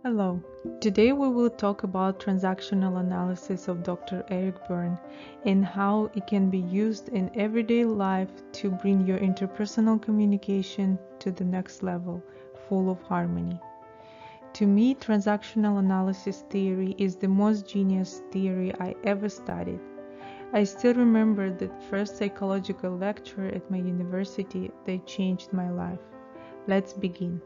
Hello, today we will talk about transactional analysis of Dr. Berne and how it can be used in everyday life to bring your interpersonal communication to the next level, full of harmony. To me, transactional analysis theory is the most genius theory I ever studied. I still remember that first psychological lecture at my university that changed my life. Let's begin.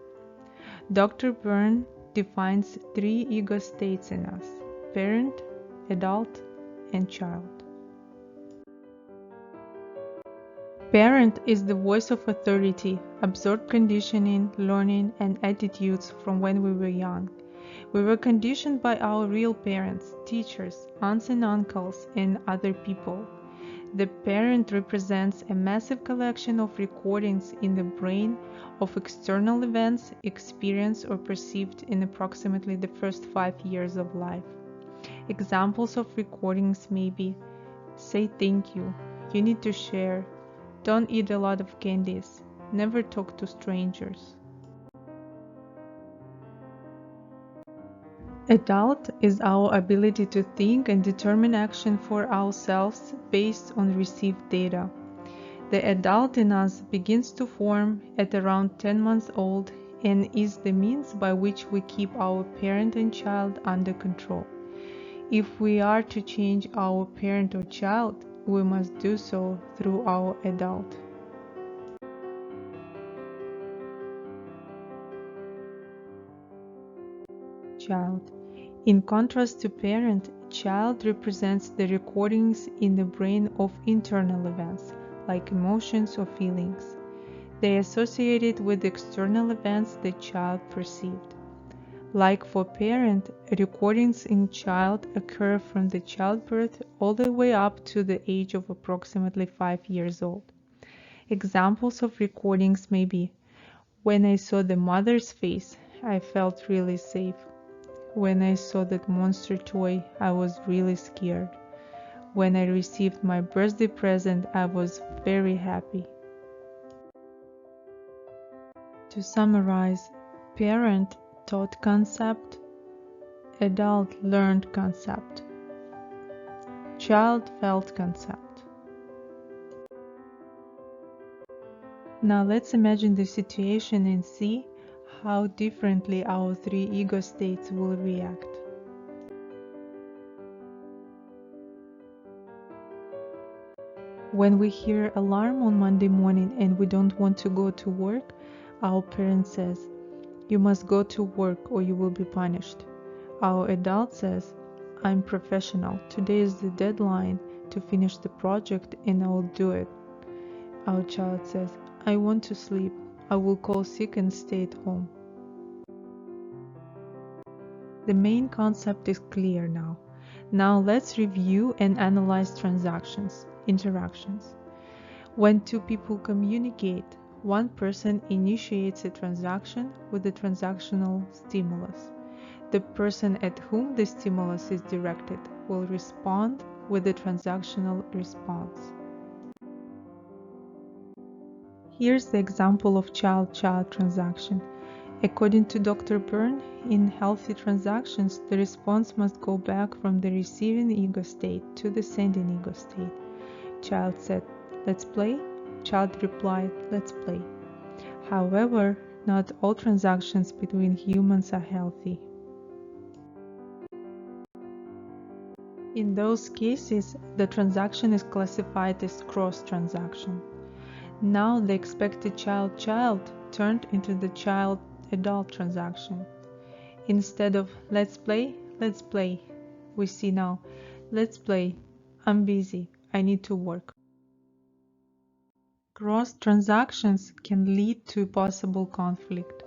Dr. Berne defines three ego states in us: parent, adult, and child. Parent is the voice of authority, absorbed conditioning, learning, and attitudes from when we were young. We were conditioned by our real parents, teachers, aunts and uncles, and other people. The parent represents a massive collection of recordings in the brain of external events experienced or perceived in approximately the first 5 years of life. Examples of recordings may be: say thank you, you need to share, don't eat a lot of candies, never talk to strangers. Adult is our ability to think and determine action for ourselves based on received data. The adult in us begins to form at around 10 months old and is the means by which we keep our parent and child under control. If we are to change our parent or child, we must do so through our adult. Child. In contrast to parent, child represents the recordings in the brain of internal events, like emotions or feelings. They are associated with external events the child perceived. Like for parent, recordings in child occur from the childbirth all the way up to the age of approximately 5 years old. Examples of recordings may be: when I saw the mother's face, I felt really safe. When I saw that monster toy, I was really scared. When I received my birthday present, I was very happy. To summarize, parent taught concept, adult learned concept, child felt concept. Now let's imagine the situation and see how differently our three ego states will react. When we hear alarm on Monday morning and we don't want to go to work, our parent says, "You must go to work or you will be punished." Our adult says, "I'm professional. Today is the deadline to finish the project and I will do it." Our child says, "I want to sleep. I will call sick and stay at home." The main concept is clear now. Now let's review and analyze interactions. When two people communicate, one person initiates a transaction with a transactional stimulus. The person at whom the stimulus is directed will respond with a transactional response. Here's the example of child-child transaction. According to Dr. Berne, in healthy transactions, the response must go back from the receiving ego state to the sending ego state. Child said, "Let's play." Child replied, "Let's play." However, not all transactions between humans are healthy. In those cases, the transaction is classified as cross-transaction. Now the expected child-child turned into the child-adult transaction. Instead of let's play, we see now, let's play, I'm busy, I need to work. Cross transactions can lead to possible conflict.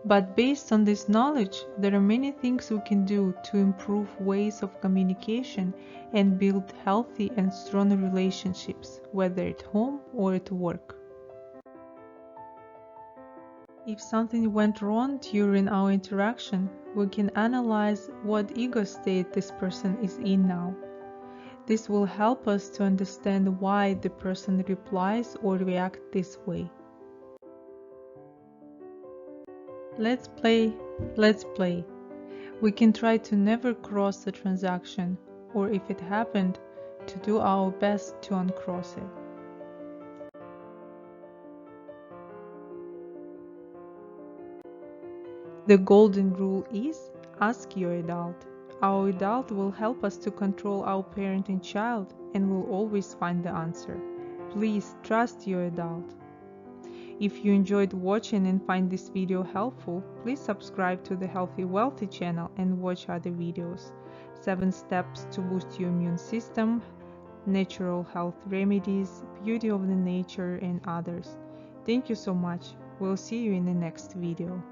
But based on this knowledge, there are many things we can do to improve ways of communication and build healthy and strong relationships, whether at home or at work. If something went wrong during our interaction, we can analyze what ego state this person is in now. This will help us to understand why the person replies or reacts this way. Let's play, let's play. We can try to never cross the transaction, or if it happened, to do our best to uncross it. The golden rule is ask your adult. Our adult will help us to control our parenting child and will always find the answer. Please trust your adult. If you enjoyed watching and find this video helpful, please subscribe to the Healthy Wealthy channel and watch other videos. 7 steps to boost your immune system, natural health remedies, beauty of the nature, and others. Thank you so much. We'll see you in the next video.